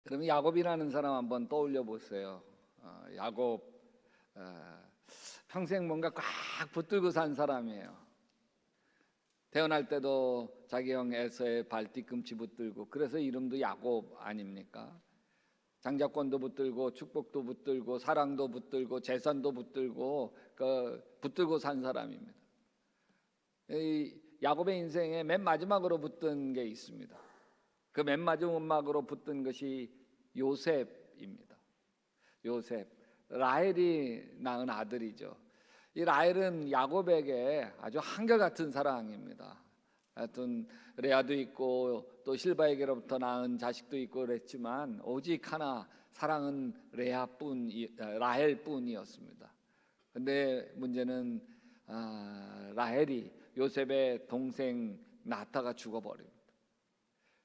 그러면 야곱이라는 사람 한번 떠올려 보세요. 야곱 평생 뭔가 꽉 붙들고 산 사람이에요. 태어날 때도 자기 형 에서의 발 뒤꿈치 붙들고, 그래서 이름도 야곱 아닙니까? 장자권도 붙들고 축복도 붙들고 사랑도 붙들고 재산도 붙들고 붙들고 산 사람입니다. 이 야곱의 인생에 맨 마지막으로 붙든 게 있습니다. 그 맨 마지막으로 붙든 것이 요셉입니다. 요셉, 라헬이 낳은 아들이죠. 이 라헬은 야곱에게 아주 한결같은 사랑입니다. 하여튼 레아도 있고 또 실바에게로부터 낳은 자식도 있고 그랬지만 오직 하나 사랑은 라헬뿐이었습니다. 근데 문제는 라헬이 요셉의 동생 나타가 죽어버립니다.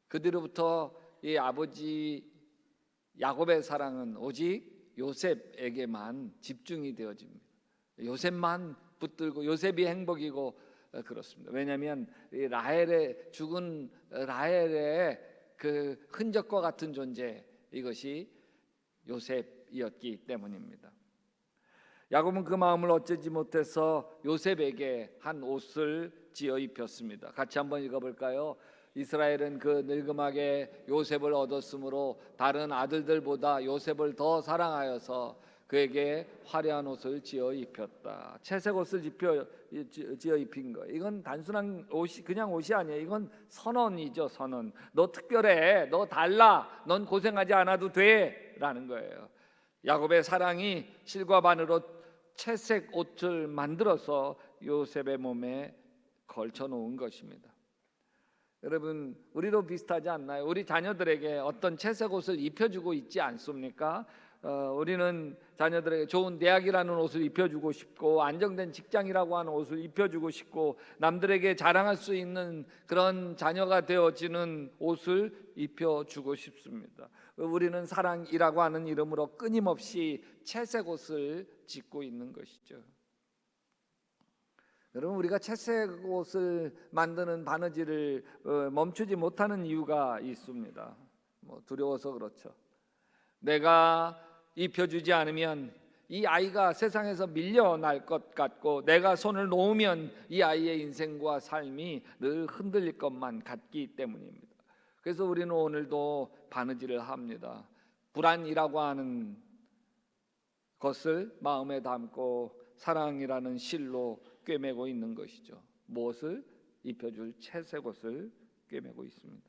그 뒤로부터 이 아버지 야곱의 사랑은 오직 요셉에게만 집중이 되어집니다. 요셉만 붙들고 요셉이 행복이고 그렇습니다. 왜냐하면 이 죽은 라헬의 그 흔적과 같은 존재, 이것이 요셉이었기 때문입니다. 야곱은 그 마음을 어쩌지 못해서 요셉에게 한 옷을 지어 입혔습니다. 같이 한번 읽어볼까요? 이스라엘은 그 늙음하게 요셉을 얻었으므로 다른 아들들보다 요셉을 더 사랑하여서 그에게 화려한 옷을 지어 입혔다. 채색 옷을 지어 입힌 거. 이건 단순한 옷이, 그냥 옷이 아니에요. 이건 선언이죠, 선언. 너 특별해, 너 달라, 넌 고생하지 않아도 돼라는 거예요. 야곱의 사랑이 실과 바늘로 채색 옷을 만들어서 요셉의 몸에 걸쳐 놓은 것입니다. 여러분, 우리도 비슷하지 않나요? 우리 자녀들에게 어떤 채색 옷을 입혀주고 있지 않습니까? 우리는 자녀들에게 좋은 대학이라는 옷을 입혀주고 싶고, 안정된 직장이라고 하는 옷을 입혀주고 싶고, 남들에게 자랑할 수 있는 그런 자녀가 되어지는 옷을 입혀주고 싶습니다. 우리는 사랑이라고 하는 이름으로 끊임없이 채색 옷을 짓고 있는 것이죠. 여러분, 우리가 채색 옷을 만드는 바느질을 멈추지 못하는 이유가 있습니다. 두려워서 그렇죠. 내가 입혀주지 않으면 이 아이가 세상에서 밀려날 것 같고, 내가 손을 놓으면 이 아이의 인생과 삶이 늘 흔들릴 것만 같기 때문입니다. 그래서 우리는 오늘도 바느질을 합니다. 불안이라고 하는 것을 마음에 담고 사랑이라는 실로 꿰매고 있는 것이죠. 무엇을 입혀줄 채색 옷을 꿰매고 있습니다.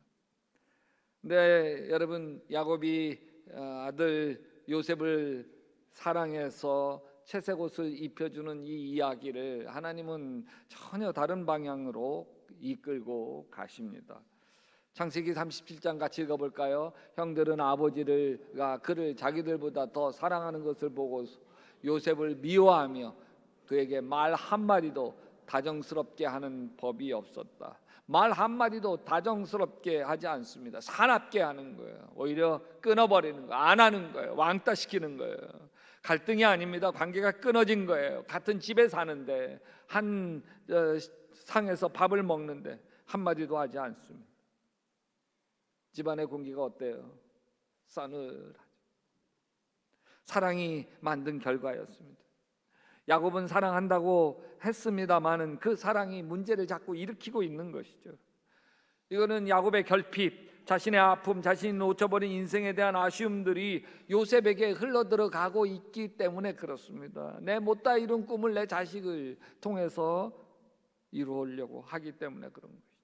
근데 여러분, 야곱이 아들 요셉을 사랑해서 채색 옷을 입혀주는 이 이야기를 하나님은 전혀 다른 방향으로 이끌고 가십니다. 창세기 37장 같이 읽어볼까요? 형들은 아버지가 그를 자기들보다 더 사랑하는 것을 보고 요셉을 미워하며 그에게 말 한마디도 다정스럽게 하는 법이 없었다. 말 한마디도 다정스럽게 하지 않습니다. 사납게 하는 거예요. 오히려 끊어버리는 거예요. 안 하는 거예요. 왕따시키는 거예요. 갈등이 아닙니다. 관계가 끊어진 거예요. 같은 집에 사는데, 한 상에서 밥을 먹는데 한마디도 하지 않습니다. 집안의 공기가 어때요? 싸늘하죠. 사랑이 만든 결과였습니다. 야곱은 사랑한다고 했습니다마는 그 사랑이 문제를 자꾸 일으키고 있는 것이죠. 이거는 야곱의 결핍, 자신의 아픔, 자신이 놓쳐버린 인생에 대한 아쉬움들이 요셉에게 흘러들어가고 있기 때문에 그렇습니다. 내 못다 이룬 꿈을 내 자식을 통해서 이루려고 하기 때문에 그런 것이죠.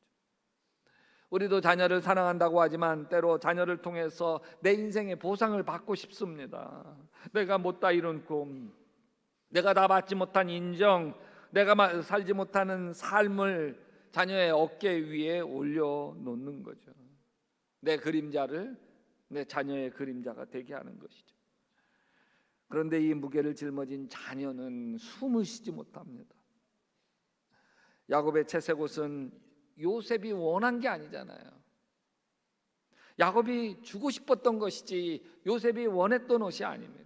우리도 자녀를 사랑한다고 하지만 때로 자녀를 통해서 내 인생의 보상을 받고 싶습니다. 내가 못다 이룬 꿈, 내가 다 받지 못한 인정, 내가 살지 못하는 삶을 자녀의 어깨 위에 올려놓는 거죠. 내 그림자를 내 자녀의 그림자가 되게 하는 것이죠. 그런데 이 무게를 짊어진 자녀는 숨을 쉬지 못합니다. 야곱의 채색 옷은 요셉이 원한 게 아니잖아요. 야곱이 주고 싶었던 것이지 요셉이 원했던 옷이 아닙니다.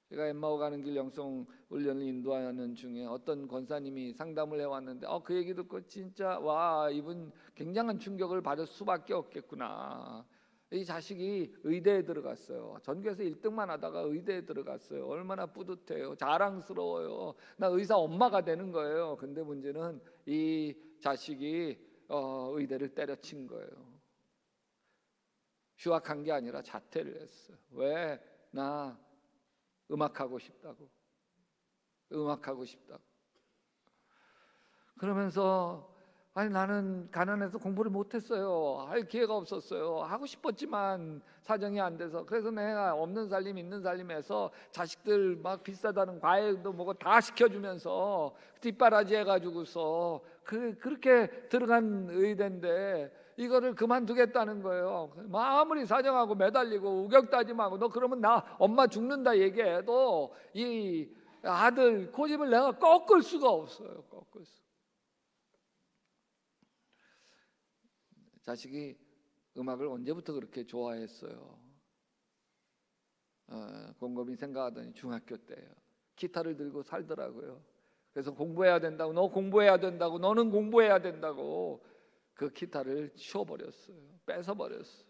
제가 엠마오 가는 길 영성 훈련을 인도하는 중에 어떤 권사님이 상담을 해왔는데 그 얘기 듣고 진짜 와, 이분 굉장한 충격을 받을 수밖에 없겠구나. 이 자식이 의대에 들어갔어요. 전교에서 1등만 하다가 의대에 들어갔어요. 얼마나 뿌듯해요. 자랑스러워요. 나 의사 엄마가 되는 거예요. 근데 문제는 이 자식이 의대를 때려친 거예요. 휴학한 게 아니라 자퇴를 했어요. 왜? 나 음악하고 싶다고. 음악하고 싶다고. 그러면서 아니 나는 가난해서 공부를 못했어요. 할 기회가 없었어요. 하고 싶었지만 사정이 안 돼서. 그래서 내가 없는 살림 있는 살림해서 자식들 막 비싸다는 과외도 뭐고 다 시켜주면서 뒷바라지 해가지고서 그렇게 들어간 의대인데 이거를 그만두겠다는 거예요. 아무리 사정하고 매달리고 우격다짐하고 너 그러면 나 엄마 죽는다 얘기해도 이 아들 고집을 내가 꺾을 수가 없어요. 꺾을 수. 자식이 음악을 언제부터 그렇게 좋아했어요? 곰곰이 생각하더니 중학교 때요. 기타를 들고 살더라고요. 그래서 공부해야 된다고, 너 공부해야 된다고, 너는 공부해야 된다고 그 기타를 치워버렸어요. 뺏어버렸어요.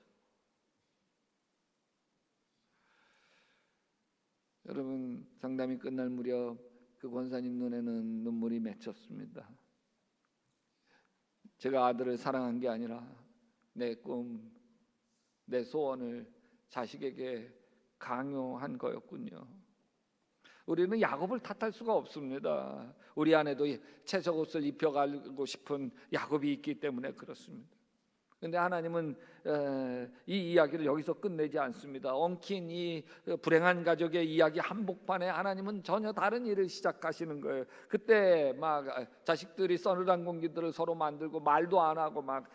여러분, 상담이 끝날 무렵 그 권사님 눈에는 눈물이 맺혔습니다. 제가 아들을 사랑한 게 아니라 내 꿈, 내 소원을 자식에게 강요한 거였군요. 우리는 야곱을 탓할 수가 없습니다. 우리 안에도 채석옷을 입혀가고 싶은 야곱이 있기 때문에 그렇습니다. 그런데 하나님은 이 이야기를 여기서 끝내지 않습니다. 엉킨 이 불행한 가족의 이야기 한복판에 하나님은 전혀 다른 일을 시작하시는 거예요. 그때 막 자식들이 서늘한 공기들을 서로 만들고 말도 안 하고 막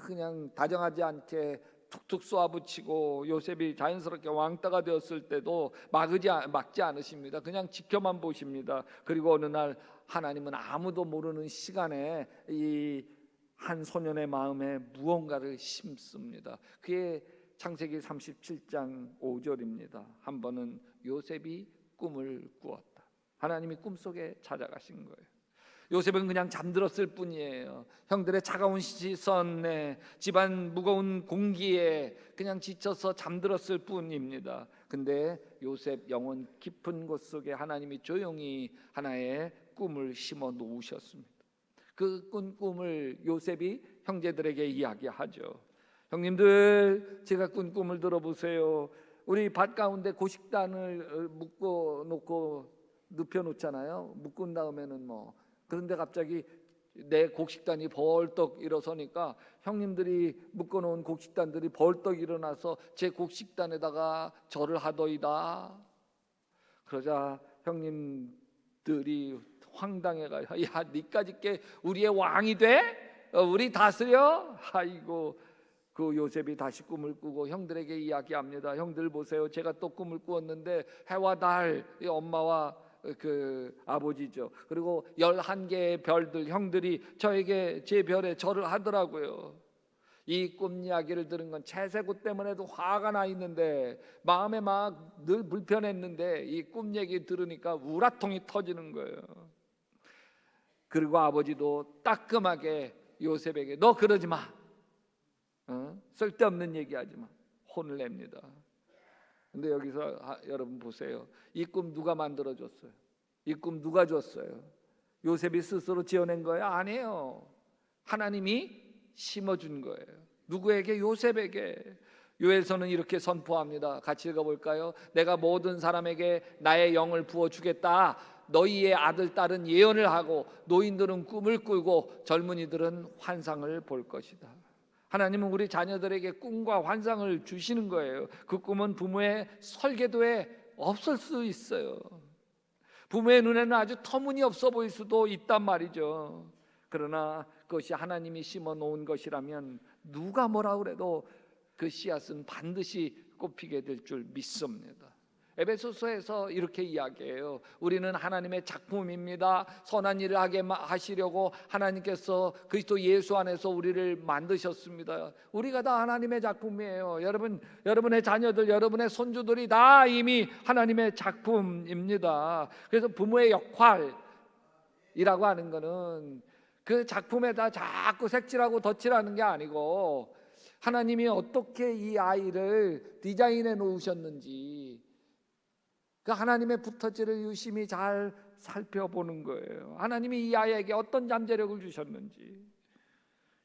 그냥 다정하지 않게 툭툭 쏘아붙이고 요셉이 자연스럽게 왕따가 되었을 때도 막지 않으십니다. 그냥 지켜만 보십니다. 그리고 어느 날 하나님은 아무도 모르는 시간에 이 한 소년의 마음에 무언가를 심습니다. 그게 창세기 37장 5절입니다. 한 번은 요셉이 꿈을 꾸었다. 하나님이 꿈속에 찾아가신 거예요. 요셉은 그냥 잠들었을 뿐이에요. 형들의 차가운 시선에 집안 무거운 공기에 그냥 지쳐서 잠들었을 뿐입니다. 근데 요셉 영혼 깊은 곳 속에 하나님이 조용히 하나의 꿈을 심어 놓으셨습니다. 그 꾼 꿈을 요셉이 형제들에게 이야기하죠. 형님들, 제가 꾼 꿈을 들어보세요. 우리 밭 가운데 고식단을 묶어 놓고 눕혀 놓잖아요. 묶은 다음에는 뭐 그런데 갑자기 내 곡식단이 벌떡 일어서니까 형님들이 묶어놓은 곡식단들이 벌떡 일어나서 제 곡식단에다가 절을 하더이다. 그러자 형님들이 황당해가요. 야, 니까지 게 우리의 왕이 돼? 우리 다스려? 아이고. 그 요셉이 다시 꿈을 꾸고 형들에게 이야기합니다. 형들 보세요. 제가 또 꿈을 꾸었는데 해와 달, 엄마와 그 아버지죠. 그리고 11개의 별들, 형들이 저에게 제 별에 절을 하더라고요. 이 꿈 이야기를 들은 건 채색옷 때문에도 화가 나 있는데 마음에 막 늘 불편했는데 이 꿈 얘기 들으니까 우라통이 터지는 거예요. 그리고 아버지도 따끔하게 요셉에게 너 그러지 마, 쓸데없는 얘기하지 마, 혼을 냅니다. 근데 여기서 여러분 보세요. 이 꿈 누가 만들어줬어요? 이 꿈 누가 줬어요? 요셉이 스스로 지어낸 거예요? 아니에요. 하나님이 심어준 거예요. 누구에게? 요셉에게. 요엘서는 이렇게 선포합니다. 같이 읽어볼까요? 내가 모든 사람에게 나의 영을 부어주겠다. 너희의 아들 딸은 예언을 하고 노인들은 꿈을 꾸고 젊은이들은 환상을 볼 것이다. 하나님은 우리 자녀들에게 꿈과 환상을 주시는 거예요. 그 꿈은 부모의 설계도에 없을 수 있어요. 부모의 눈에는 아주 터무니없어 보일 수도 있단 말이죠. 그러나 그것이 하나님이 심어 놓은 것이라면 누가 뭐라 그래도 그 씨앗은 반드시 꽃피게 될 줄 믿습니다. 에베소서에서 이렇게 이야기해요. 우리는 하나님의 작품입니다. 선한 일을 하게 하시려고 하나님께서 그리스도 예수 안에서 우리를 만드셨습니다. 우리가 다 하나님의 작품이에요. 여러분의 자녀들, 여러분의 손주들이 다 이미 하나님의 작품입니다. 그래서 부모의 역할이라고 하는 것은 그 작품에다 자꾸 색칠하고 덧칠하는 게 아니고 하나님이 어떻게 이 아이를 디자인해 놓으셨는지 그 하나님의 붓터지를 유심히 잘 살펴보는 거예요. 하나님이 이 아이에게 어떤 잠재력을 주셨는지.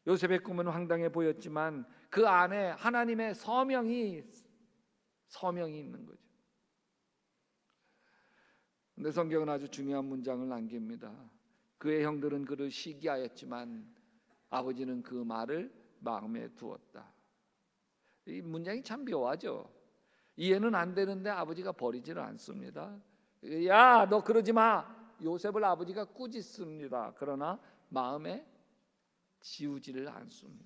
요셉의 꿈은 황당해 보였지만 그 안에 하나님의 서명이 있는 거죠. 근데 성경은 아주 중요한 문장을 남깁니다. 그의 형들은 그를 시기하였지만 아버지는 그 말을 마음에 두었다. 이 문장이 참 묘하죠. 이해는 안 되는데 아버지가 버리지는 않습니다. 야, 너 그러지 마. 요셉을 아버지가 꾸짖습니다. 그러나 마음에 지우지를 않습니다.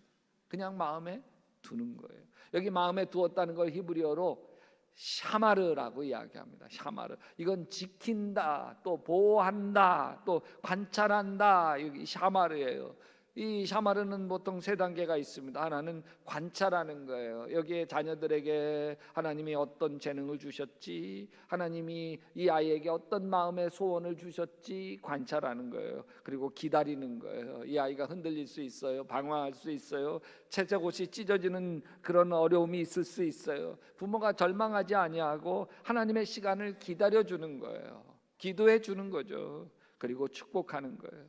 그냥 마음에 두는 거예요. 여기 마음에 두었다는 걸 히브리어로 샤마르라고 이야기합니다. 샤마르. 이건 지킨다, 또 보호한다, 또 관찰한다. 여기 샤마르예요. 이 샤마르는 보통 세 단계가 있습니다. 하나는 관찰하는 거예요. 여기에 자녀들에게 하나님이 어떤 재능을 주셨지, 하나님이 이 아이에게 어떤 마음의 소원을 주셨지 관찰하는 거예요. 그리고 기다리는 거예요. 이 아이가 흔들릴 수 있어요. 방황할 수 있어요. 채색옷이 찢어지는 그런 어려움이 있을 수 있어요. 부모가 절망하지 아니하고 하나님의 시간을 기다려주는 거예요. 기도해 주는 거죠. 그리고 축복하는 거예요.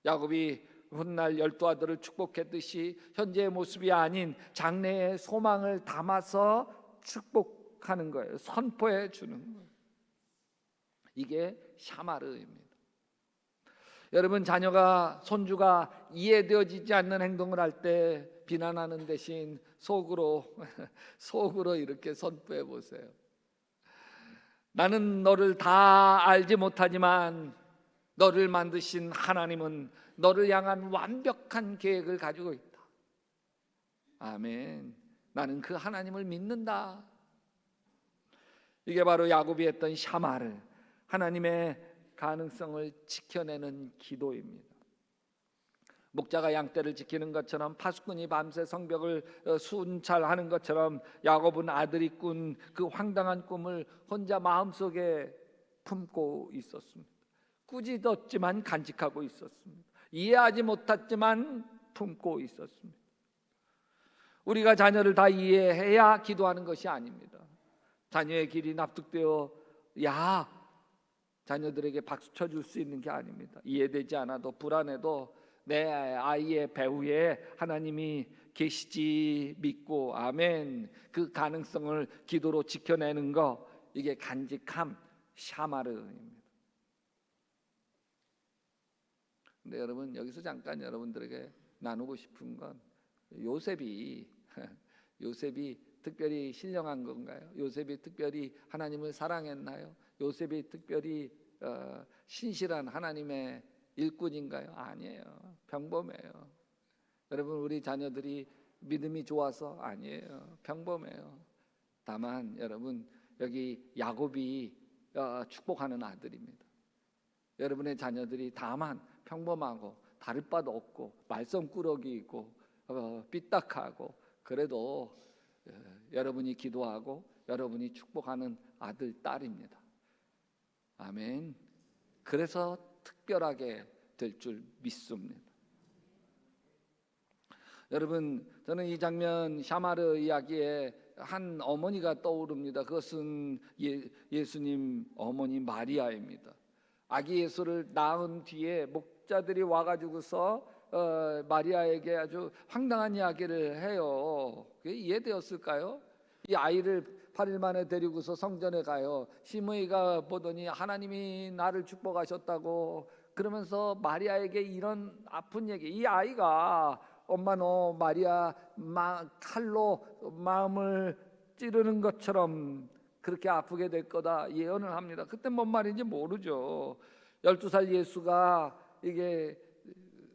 야곱이 훗날 12 아들을 축복했듯이 현재의 모습이 아닌 장래의 소망을 담아서 축복하는 거예요. 선포해 주는 거예요. 이게 샤마르입니다. 여러분, 자녀가 손주가 이해되어지지 않는 행동을 할 때 비난하는 대신 속으로 이렇게 선포해 보세요. 나는 너를 다 알지 못하지만 너를 만드신 하나님은 너를 향한 완벽한 계획을 가지고 있다. 아멘. 나는 그 하나님을 믿는다. 이게 바로 야곱이 했던 샤마르, 하나님의 가능성을 지켜내는 기도입니다. 목자가 양떼를 지키는 것처럼, 파수꾼이 밤새 성벽을 순찰하는 것처럼 야곱은 아들이 꾼 그 황당한 꿈을 혼자 마음속에 품고 있었습니다. 꾸짖었지만 간직하고 있었습니다. 이해하지 못했지만 품고 있었습니다. 우리가 자녀를 다 이해해야 기도하는 것이 아닙니다. 자녀의 길이 납득되어야 자녀들에게 박수 쳐줄 수 있는 게 아닙니다. 이해되지 않아도 불안해도 내 아이의 배후에 하나님이 계시지 믿고, 아멘, 그 가능성을 기도로 지켜내는 거, 이게 간직함, 샤마르입니다. 근데 여러분, 여기서 잠깐 여러분들에게 나누고 싶은 건 요셉이 특별히 신령한 건가요? 요셉이 특별히 하나님을 사랑했나요? 요셉이 특별히 신실한 하나님의 일꾼인가요? 아니에요. 평범해요. 여러분, 우리 자녀들이 믿음이 좋아서 아니에요. 평범해요. 다만 여러분, 여기 야곱이 축복하는 아들입니다. 여러분의 자녀들이 다만 평범하고 다를 바도 없고 말썽꾸러기 있고 삐딱하고, 그래도 여러분이 기도하고 여러분이 축복하는 아들, 딸입니다. 아멘. 그래서 특별하게 될 줄 믿습니다. 여러분, 저는 이 장면 샤마르 이야기에 한 어머니가 떠오릅니다. 그것은 예수님 어머니 마리아입니다. 아기 예수를 낳은 뒤에 목자들이 와가지고서 마리아에게 아주 황당한 이야기를 해요. 그게 이해되었을까요? 이 아이를 8일 만에 데리고서 성전에 가요. 시므이가 보더니 하나님이 나를 축복하셨다고 그러면서 마리아에게 이런 아픈 얘기, 이 아이가 엄마 너 마리아 칼로 마음을 찌르는 것처럼 그렇게 아프게 될 거다 예언을 합니다. 그때 뭔 말인지 모르죠. 12살 예수가 이게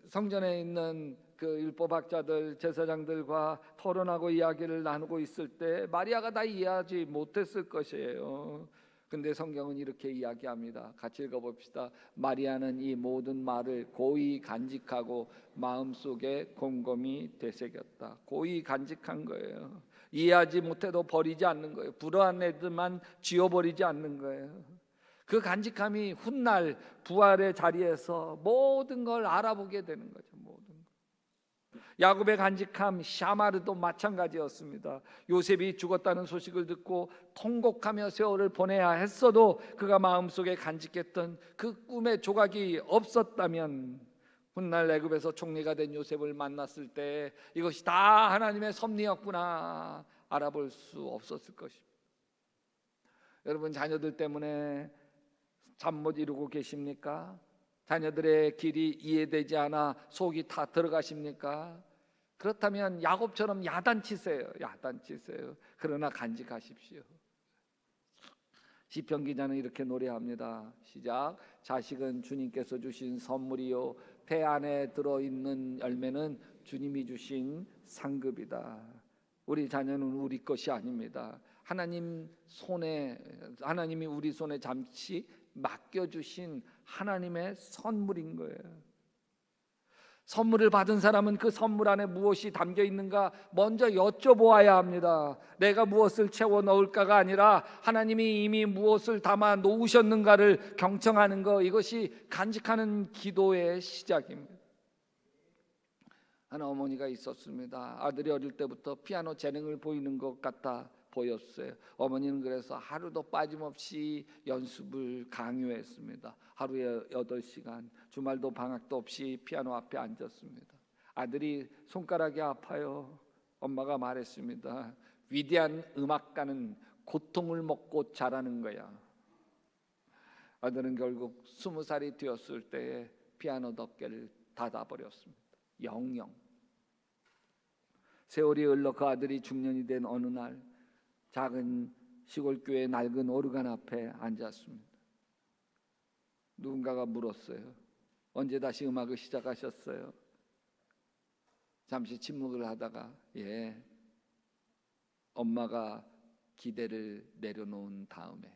성전에 있는 그 율법학자들, 제사장들과 토론하고 이야기를 나누고 있을 때 마리아가 다 이해하지 못했을 것이에요. 근데 성경은 이렇게 이야기합니다. 같이 읽어봅시다. 마리아는 이 모든 말을 고이 간직하고 마음속에 곰곰이 되새겼다. 고이 간직한 거예요. 이해하지 못해도 버리지 않는 거예요. 불안한 애들만 지워버리지 않는 거예요. 그 간직함이 훗날 부활의 자리에서 모든 걸 알아보게 되는 거죠. 모든 걸. 야곱의 간직함 샤마르도 마찬가지였습니다. 요셉이 죽었다는 소식을 듣고 통곡하며 세월을 보내야 했어도 그가 마음속에 간직했던 그 꿈의 조각이 없었다면 훗날 애굽에서 총리가 된 요셉을 만났을 때 이것이 다 하나님의 섭리였구나 알아볼 수 없었을 것입니다. 여러분, 자녀들 때문에 잠 못 이루고 계십니까? 자녀들의 길이 이해되지 않아 속이 다 들어가십니까? 그렇다면 야곱처럼 야단치세요. 야단치세요. 그러나 간직하십시오. 시편 기자는 이렇게 노래합니다. 시작. 자식은 주님께서 주신 선물이요 배 안에 들어있는 열매는 주님이 주신 상급이다. 우리 자녀는 우리 것이 아닙니다. 하나님이 우리 손에 잠시 맡겨주신 하나님의 선물인 거예요. 선물을 받은 사람은 그 선물 안에 무엇이 담겨 있는가 먼저 여쭤보아야 합니다. 내가 무엇을 채워 넣을까가 아니라 하나님이 이미 무엇을 담아 놓으셨는가를 경청하는 것, 이것이 간직하는 기도의 시작입니다. 한 어머니가 있었습니다. 아들이 어릴 때부터 피아노 재능을 보이는 것 같아 보였어요. 어머니는 그래서 하루도 빠짐없이 연습을 강요했습니다. 하루에 8시간, 주말도 방학도 없이 피아노 앞에 앉았습니다. 아들이 손가락이 아파요. 엄마가 말했습니다. 위대한 음악가는 고통을 먹고 자라는 거야. 아들은 결국 20살이 되었을 때에 피아노 덮개를 닫아버렸습니다. 영영. 세월이 흘러 그 아들이 중년이 된 어느 날 작은 시골교회 낡은 오르간 앞에 앉았습니다. 누군가가 물었어요. 언제 다시 음악을 시작하셨어요? 잠시 침묵을 하다가 엄마가 기대를 내려놓은 다음에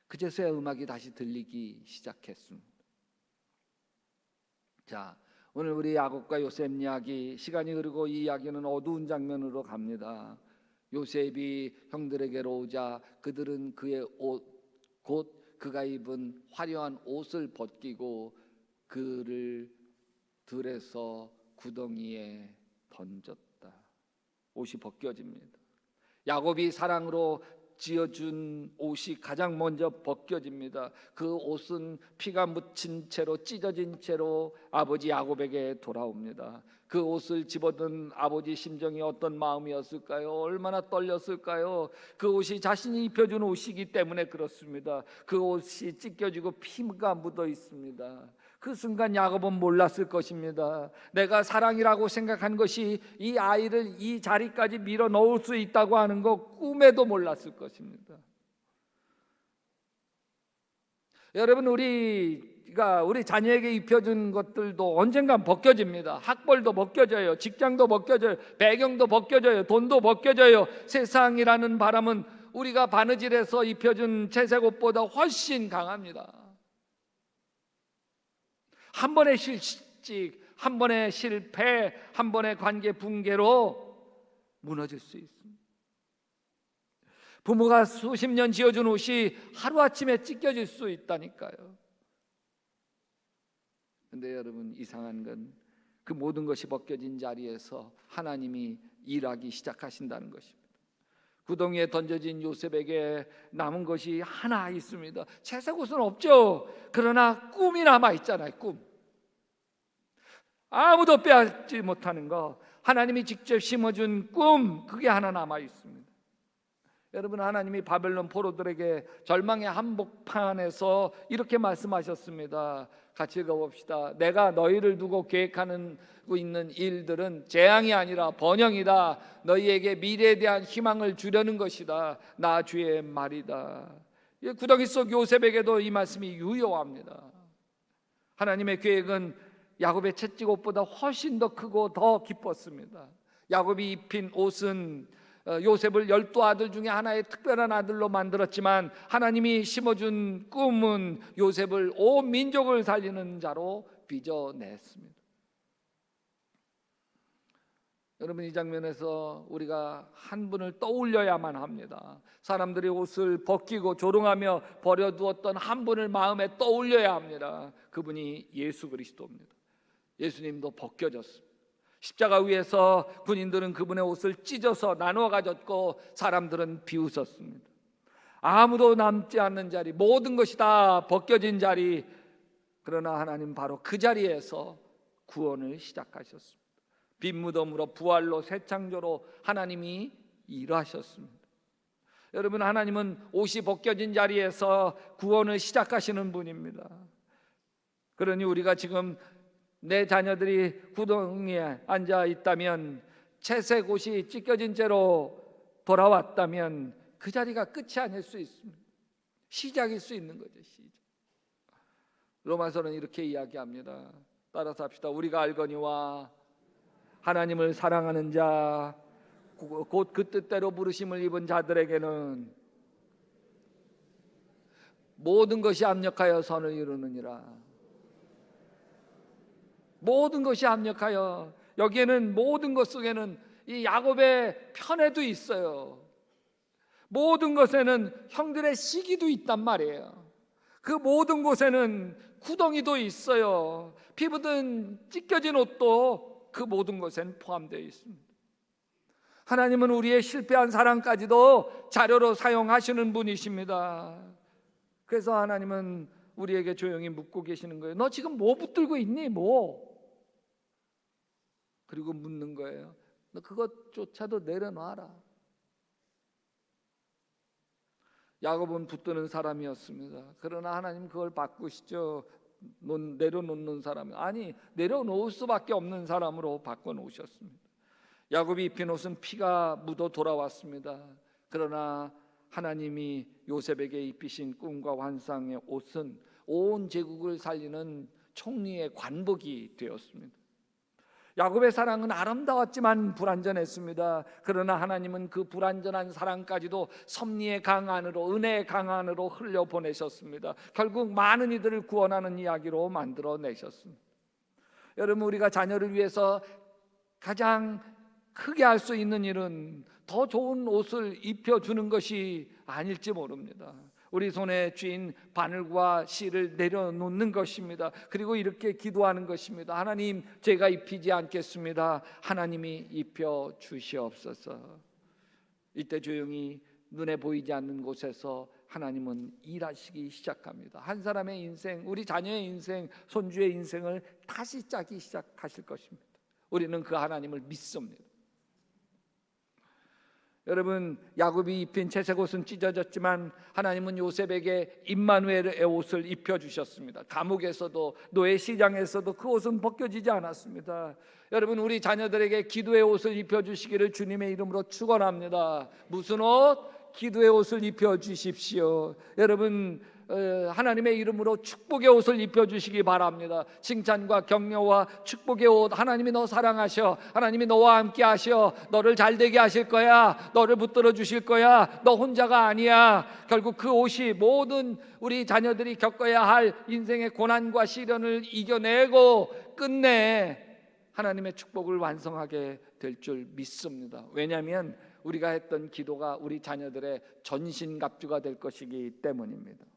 그제서야 음악이 다시 들리기 시작했습니다. 자, 오늘 우리 야곱과 요셉 이야기, 시간이 흐르고 이 이야기는 어두운 장면으로 갑니다. 요셉이 형들에게로 오자 그들은 그의 옷, 곧 그가 입은 화려한 옷을 벗기고 그를 들에서 구덩이에 던졌다. 옷이 벗겨집니다. 야곱이 사랑으로 지어준 옷이 가장 먼저 벗겨집니다. 그 옷은 피가 묻힌 채로 찢어진 채로 아버지 야곱에게 돌아옵니다. 그 옷을 집어든 아버지 심정이 어떤 마음이었을까요? 얼마나 떨렸을까요? 그 옷이 자신이 입혀준 옷이기 때문에 그렇습니다. 그 옷이 찢겨지고 피가 묻어 있습니다. 그 순간 야곱은 몰랐을 것입니다. 내가 사랑이라고 생각한 것이 이 아이를 이 자리까지 밀어 넣을 수 있다고 하는 거 꿈에도 몰랐을 것입니다. 여러분, 우리가 우리 자녀에게 입혀준 것들도 언젠간 벗겨집니다. 학벌도 벗겨져요. 직장도 벗겨져요. 배경도 벗겨져요. 돈도 벗겨져요. 세상이라는 바람은 우리가 바느질해서 입혀준 채색 옷보다 훨씬 강합니다. 한 번의 실직, 한 번의 실패, 한 번의 관계 붕괴로 무너질 수 있습니다. 부모가 수십 년 지어준 옷이 하루아침에 찢겨질 수 있다니까요. 근데 여러분, 이상한 건 그 모든 것이 벗겨진 자리에서 하나님이 일하기 시작하신다는 것입니다. 구덩이에 던져진 요셉에게 남은 것이 하나 있습니다. 채색 옷은 없죠. 그러나 꿈이 남아 있잖아요. 꿈. 아무도 빼앗지 못하는 거, 하나님이 직접 심어준 꿈, 그게 하나 남아 있습니다. 여러분, 하나님이 바벨론 포로들에게 절망의 한복판에서 이렇게 말씀하셨습니다. 같이 읽어봅시다. 내가 너희를 두고 계획하고 있는 일들은 재앙이 아니라 번영이다. 너희에게 미래에 대한 희망을 주려는 것이다. 나 주의 말이다. 구덩이 속 요셉에게도 이 말씀이 유효합니다. 하나님의 계획은 야곱의 채찍 옷보다 훨씬 더 크고 더 깊었습니다. 야곱이 입힌 옷은 요셉을 12아들 중에 하나의 특별한 아들로 만들었지만 하나님이 심어준 꿈은 요셉을 온 민족을 살리는 자로 빚어냈습니다. 여러분, 이 장면에서 우리가 한 분을 떠올려야만 합니다. 사람들이 옷을 벗기고 조롱하며 버려두었던 한 분을 마음에 떠올려야 합니다. 그분이 예수 그리스도입니다. 예수님도 벗겨졌습니다. 십자가 위에서 군인들은 그분의 옷을 찢어서 나누어 가졌고 사람들은 비웃었습니다. 아무도 남지 않는 자리, 모든 것이 다 벗겨진 자리. 그러나 하나님 바로 그 자리에서 구원을 시작하셨습니다. 빈 무덤으로 부활로 새 창조로 하나님이 일하셨습니다. 여러분, 하나님은 옷이 벗겨진 자리에서 구원을 시작하시는 분입니다. 그러니 우리가 지금 내 자녀들이 구덩이에 앉아 있다면, 채색 옷이 찢겨진 채로 돌아왔다면 그 자리가 끝이 아닐 수 있습니다. 시작일 수 있는 거죠. 시작. 로마서는 이렇게 이야기합니다. 따라서 합시다. 우리가 알거니와 하나님을 사랑하는 자, 곧 그 뜻대로 부르심을 입은 자들에게는 모든 것이 합력하여 선을 이루느니라. 모든 것이 합력하여, 여기에는 모든 것 속에는 이 야곱의 편애도 있어요. 모든 것에는 형들의 시기도 있단 말이에요. 그 모든 곳에는 구덩이도 있어요. 피부든 찢겨진 옷도 그 모든 것엔 포함되어 있습니다. 하나님은 우리의 실패한 사랑까지도 자료로 사용하시는 분이십니다. 그래서 하나님은 우리에게 조용히 묻고 계시는 거예요. 너 지금 뭐 붙들고 있니? 뭐? 그리고 묻는 거예요. 너 그것조차도 내려놔라. 야곱은 붙드는 사람이었습니다. 그러나 하나님 그걸 바꾸시죠. 내려놓는 사람, 아니 내려놓을 수밖에 없는 사람으로 바꿔놓으셨습니다. 야곱이 입힌 옷은 피가 묻어 돌아왔습니다. 그러나 하나님이 요셉에게 입히신 꿈과 환상의 옷은 온 제국을 살리는 총리의 관복이 되었습니다. 야곱의 사랑은 아름다웠지만 불완전했습니다. 그러나 하나님은 그 불완전한 사랑까지도 섭리의 강 안으로, 은혜의 강 안으로 흘려보내셨습니다. 결국 많은 이들을 구원하는 이야기로 만들어내셨습니다. 여러분, 우리가 자녀를 위해서 가장 크게 할 수 있는 일은 더 좋은 옷을 입혀주는 것이 아닐지 모릅니다. 우리 손에 쥔 바늘과 실을 내려놓는 것입니다. 그리고 이렇게 기도하는 것입니다. 하나님, 제가 입히지 않겠습니다. 하나님이 입혀 주시옵소서. 이때 조용히 눈에 보이지 않는 곳에서 하나님은 일하시기 시작합니다. 한 사람의 인생, 우리 자녀의 인생, 손주의 인생을 다시 짜기 시작하실 것입니다. 우리는 그 하나님을 믿습니다. 여러분, 야곱이 입힌 채색 옷은 찢어졌지만 하나님은 요셉에게 임마누엘의 옷을 입혀주셨습니다. 감옥에서도, 노예 시장에서도 그 옷은 벗겨지지 않았습니다. 여러분, 우리 자녀들에게 기도의 옷을 입혀주시기를 주님의 이름으로 축원합니다. 무슨 옷? 기도의 옷을 입혀주십시오. 여러분, 하나님의 이름으로 축복의 옷을 입혀주시기 바랍니다. 칭찬과 격려와 축복의 옷. 하나님이 너 사랑하셔. 하나님이 너와 함께 하셔. 너를 잘되게 하실 거야. 너를 붙들어 주실 거야. 너 혼자가 아니야. 결국 그 옷이 모든 우리 자녀들이 겪어야 할 인생의 고난과 시련을 이겨내고 끝내 하나님의 축복을 완성하게 될 줄 믿습니다. 왜냐하면 우리가 했던 기도가 우리 자녀들의 전신갑주가 될 것이기 때문입니다.